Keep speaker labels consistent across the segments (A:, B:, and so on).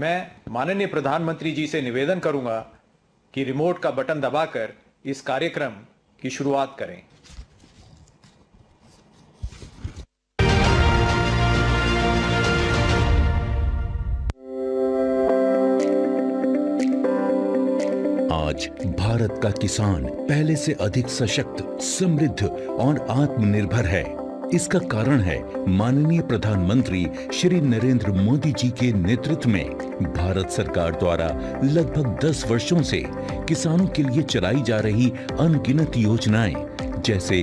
A: मैं माननीय प्रधानमंत्री जी से निवेदन करूंगा कि रिमोट का बटन दबाकर इस कार्यक्रम की शुरुआत करें।
B: आज भारत का किसान पहले से अधिक सशक्त, समृद्ध और आत्मनिर्भर है। इसका कारण है माननीय प्रधानमंत्री श्री नरेंद्र मोदी जी के नेतृत्व में भारत सरकार द्वारा लगभग 10 वर्षों से किसानों के लिए चलाई जा रही अनगिनत योजनाएं, जैसे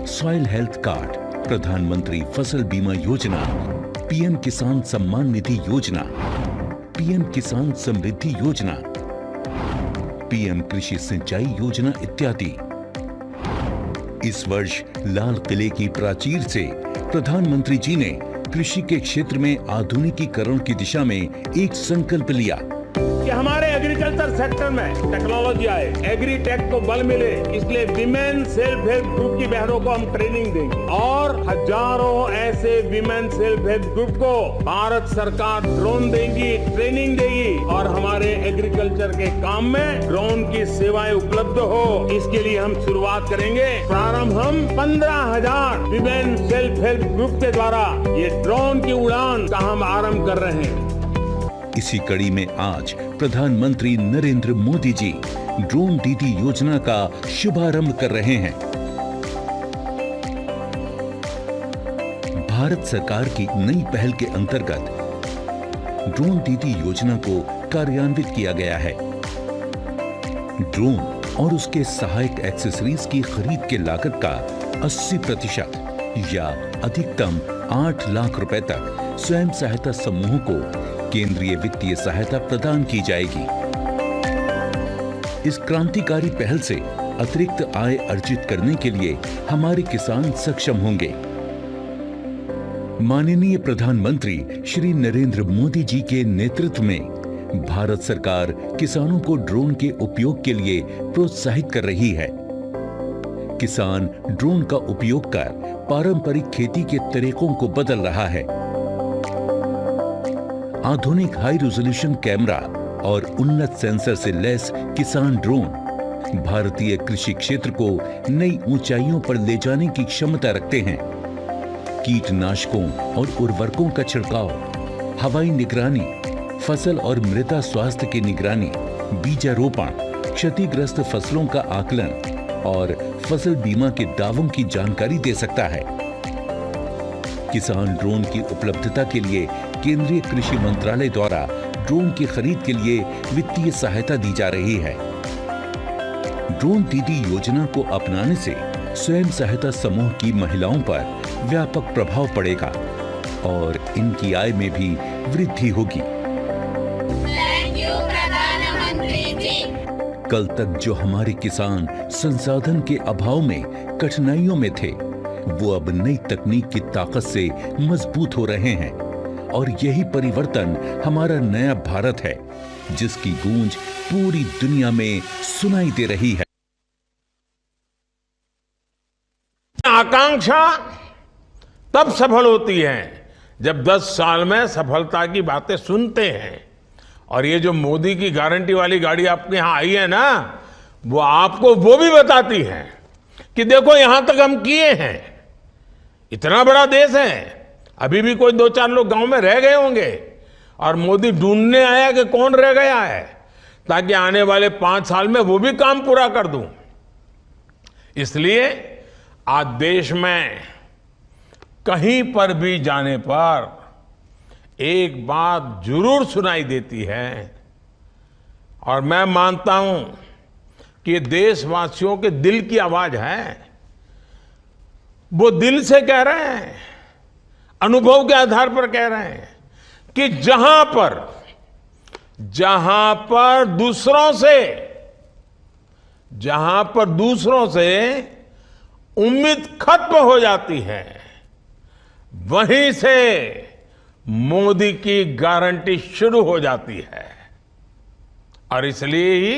B: सॉइल हेल्थ कार्ड, प्रधानमंत्री फसल बीमा योजना, पीएम किसान सम्मान निधि योजना, पीएम किसान समृद्धि योजना, पीएम कृषि सिंचाई योजना इत्यादि। इस वर्ष लाल किले की प्राचीर से प्रधानमंत्री जी ने कृषि के क्षेत्र में आधुनिकीकरण की दिशा में एक संकल्प लिया
C: कि हमारे एग्रीकल्चर सेक्टर में टेक्नोलॉजी आए, एग्री टेक को बल मिले, इसलिए विमेन सेल्फ हेल्प ग्रुप की बहनों को हम ट्रेनिंग देंगे और हजारों ऐसे विमेन सेल्फ हेल्प ग्रुप को भारत सरकार ड्रोन देगी, ट्रेनिंग देगी और हमारे एग्रीकल्चर के काम में ड्रोन की सेवाएं उपलब्ध हो, इसके लिए हम शुरुआत करेंगे। प्रारंभ हम 15,000 विमेन सेल्फ हेल्प ग्रुप के द्वारा ये ड्रोन की उड़ान का हम आरंभ कर रहे हैं।
B: इसी कड़ी में आज प्रधानमंत्री नरेंद्र मोदी जी ड्रोन दीदी योजना का शुभारंभ कर रहे हैं। भारत सरकार की नई पहल के अंतर्गत ड्रोन दीदी योजना को कार्यान्वित किया गया है। ड्रोन और उसके सहायक एक्सेसरीज की खरीद के लागत का 80% या अधिकतम 8 लाख रुपए तक स्वयं सहायता समूहों को केंद्रीय वित्तीय सहायता प्रदान की जाएगी। इस क्रांतिकारी पहल से अतिरिक्त आय अर्जित करने के लिए हमारे किसान सक्षम होंगे। माननीय प्रधानमंत्री श्री नरेंद्र मोदी जी के नेतृत्व में भारत सरकार किसानों को ड्रोन के उपयोग के लिए प्रोत्साहित कर रही है। किसान ड्रोन का उपयोग कर पारंपरिक खेती के तरीकों को बदल रहा है। आधुनिक हाई रेजोल्यूशन कैमरा और उन्नत सेंसर से लैस किसान ड्रोन भारतीय कृषि क्षेत्र को नई ऊंचाइयों पर ले जाने की क्षमता रखते हैं। कीटनाशकों और उर्वरकों का छिड़काव, हवाई निगरानी, फसल और मृदा स्वास्थ्य की निगरानी, बीजारोपण, क्षतिग्रस्त फसलों का आकलन और फसल बीमा के दावों की जानकारी दे सकता है। किसान ड्रोन की उपलब्धता के लिए केंद्रीय कृषि मंत्रालय द्वारा ड्रोन की खरीद के लिए वित्तीय सहायता दी जा रही है। ड्रोन दीदी योजना को अपनाने से स्वयं सहायता समूह की महिलाओं पर व्यापक प्रभाव पड़ेगा और इनकी आय में भी वृद्धि होगी। कल तक जो हमारे किसान संसाधन के अभाव में कठिनाइयों में थे, वो अब नई तकनीक की ताकत से मजबूत हो रहे हैं और यही परिवर्तन हमारा नया भारत है, जिसकी गूंज पूरी दुनिया में सुनाई दे रही है।
C: आकांक्षा तब सफल होती है जब 10 साल में सफलता की बातें सुनते हैं। और ये जो मोदी की गारंटी वाली गाड़ी आपके यहां आई है ना, वो आपको वो भी बताती है कि देखो यहां तक हम किए हैं। इतना बड़ा देश है, अभी भी कोई 2-4 लोग गांव में रह गए होंगे और मोदी ढूंढने आया कि कौन रह गया है, ताकि आने वाले 5 साल में वो भी काम पूरा कर दूं। इसलिए आज देश में कहीं पर भी जाने पर एक बात जरूर सुनाई देती है और मैं मानता हूं कि ये देशवासियों के दिल की आवाज है। वो दिल से कह रहे हैं, अनुभव के आधार पर कह रहे हैं कि जहां पर दूसरों से उम्मीद खत्म हो जाती है, वहीं से मोदी की गारंटी शुरू हो जाती है। और इसलिए ही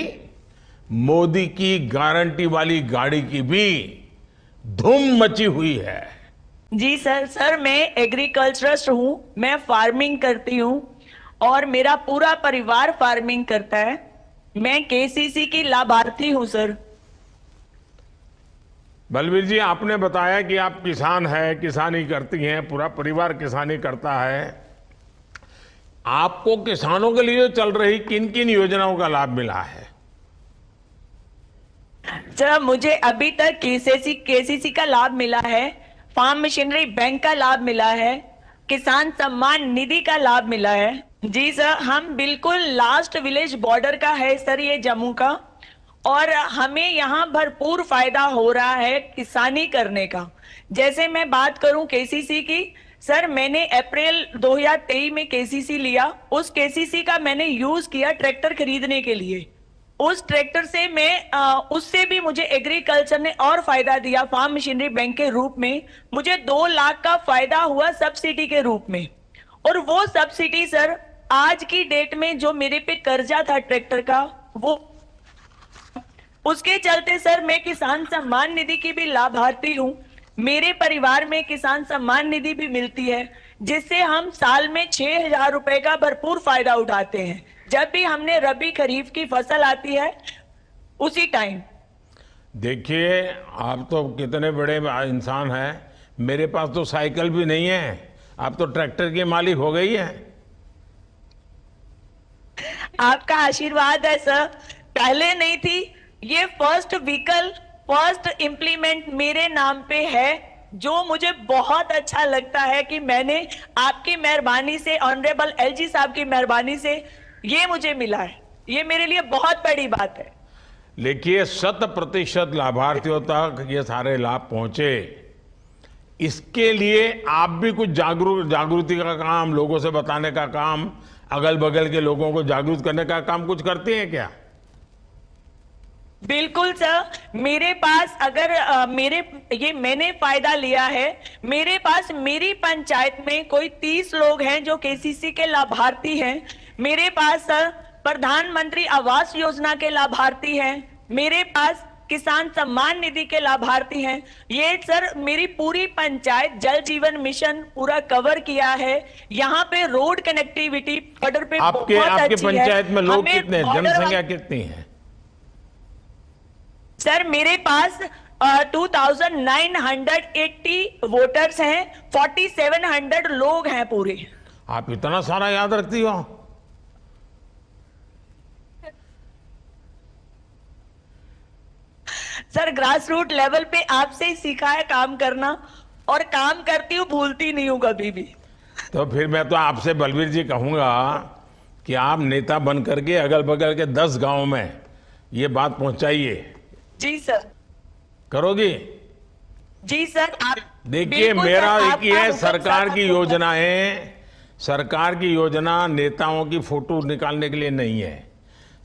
C: मोदी की गारंटी वाली गाड़ी की भी धूम मची हुई है।
D: जी सर मैं एग्रीकल्चरिस्ट हूँ, मैं फार्मिंग करती हूँ और मेरा पूरा परिवार फार्मिंग करता है। मैं केसीसी की लाभार्थी हूं सर।
C: बलवीर जी, आपने बताया कि आप किसान हैं, किसानी करती हैं, पूरा परिवार किसानी करता है। आपको किसानों के लिए चल रही किन किन योजनाओं का लाभ मिला है?
D: सर मुझे अभी तक केसीसी का लाभ मिला है, फार्म मशीनरी बैंक का लाभ मिला है, किसान सम्मान निधि का लाभ मिला है। जी सर, हम बिल्कुल लास्ट विलेज बॉर्डर का है सर ये जम्मू का, और हमें यहाँ भरपूर फायदा हो रहा है किसानी करने का। जैसे मैं बात करूं केसीसी की, सर मैंने अप्रैल 2023 में केसीसी लिया। उस केसीसी का मैंने यूज किया ट्रैक्टर खरीदने के लिए। उस ट्रैक्टर से उससे भी मुझे एग्रीकल्चर ने और फायदा दिया फार्म मशीनरी बैंक के रूप में। मुझे 2 लाख का फायदा हुआ सब्सिडी के रूप में। और वो सब्सिडी सर आज की डेट में जो मेरे पे कर्जा था ट्रैक्टर का, वो उसके चलते सर मैं किसान सम्मान निधि की भी लाभार्थी हूं। मेरे परिवार में किसान सम्मान निधि भी मिलती है, जिससे हम साल में 6,000 रुपए का भरपूर फायदा उठाते हैं जब भी हमने रबी खरीफ की फसल आती है उसी टाइम।
C: देखिए, आप तो कितने बड़े इंसान हैं। मेरे पास तो साइकिल भी नहीं है, आप तो ट्रैक्टर की मालिक हो गई है।
D: आपका आशीर्वाद है सर। पहले नहीं थी, ये फर्स्ट व्हीकल, फर्स्ट इंप्लीमेंट मेरे नाम पे है, जो मुझे बहुत अच्छा लगता है कि मैंने आपकी मेहरबानी से, ऑनरेबल एलजी साहब की मेहरबानी से ये मुझे मिला है। ये मेरे लिए बहुत बड़ी बात है।
C: देखिए, 100% लाभार्थियों तक ये सारे लाभ पहुंचे, इसके लिए आप भी कुछ जागृति का काम, लोगों से बताने का काम, अगल बगल के लोगों को जागरूक करने का काम कुछ करते हैं क्या?
D: बिल्कुल सर, मेरे पास अगर मैंने फायदा लिया है। मेरे पास मेरी पंचायत में कोई 30 लोग हैं जो केसीसी के लाभार्थी हैं। मेरे पास सर प्रधानमंत्री आवास योजना के लाभार्थी हैं। मेरे पास किसान सम्मान निधि के लाभार्थी हैं। ये सर मेरी पूरी पंचायत जल जीवन मिशन पूरा कवर किया है। यहाँ पे रोड कनेक्टिविटी बॉर्डर पे
C: आपके
D: अच्छी
C: पंचायत में लोग
D: हमें
C: कितने, जनसंख्या कितनी है?
D: सर मेरे पास 2980 वोटर्स हैं, 4700 लोग हैं पूरे।
C: आप इतना सारा याद रखती हो?
D: सर ग्रास रूट लेवल पे आपसे ही सीखा है काम करना, और काम करती हूँ, भूलती नहीं हूँ कभी भी।
C: तो फिर मैं तो आपसे बलवीर जी कहूंगा कि आप नेता बन करके अगल बगल के 10 गांव में ये बात पहुंचाइए।
D: जी सर।
C: करोगी?
D: जी सर। आप
C: देखिए, मेरा एक ही है, सरकार की योजना नेताओं की फोटो निकालने के लिए नहीं है।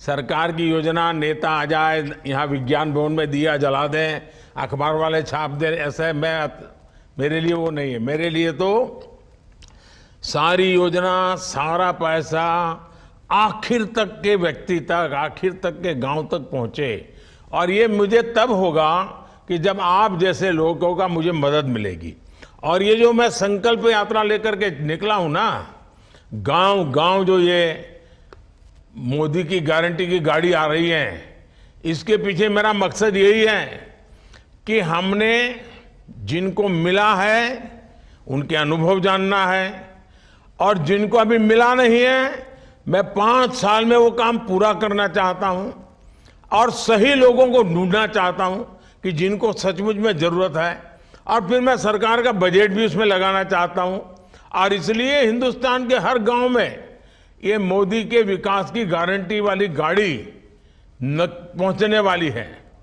C: सरकार की योजना नेता आ जाए, यहाँ विज्ञान भवन में दिया जला दें, अखबार वाले छाप दें, ऐसे मेरे लिए वो नहीं है। मेरे लिए तो सारी योजना, सारा पैसा आखिर तक के व्यक्ति तक, आखिर तक के गांव तक पहुंचे। और ये मुझे तब होगा कि जब आप जैसे लोगों का मुझे मदद मिलेगी। और ये जो मैं संकल्प यात्रा लेकर के निकला हूं ना, गांव गांव जो ये मोदी की गारंटी की गाड़ी आ रही है, इसके पीछे मेरा मकसद यही है कि हमने जिनको मिला है उनके अनुभव जानना है, और जिनको अभी मिला नहीं है, मैं 5 साल में वो काम पूरा करना चाहता हूं, और सही लोगों को ढूंढना चाहता हूं कि जिनको सचमुच में जरूरत है, और फिर मैं सरकार का बजट भी उसमें लगाना चाहता हूं। और इसलिए हिंदुस्तान के हर गांव में ये मोदी के विकास की गारंटी वाली गाड़ी पहुंचने वाली है।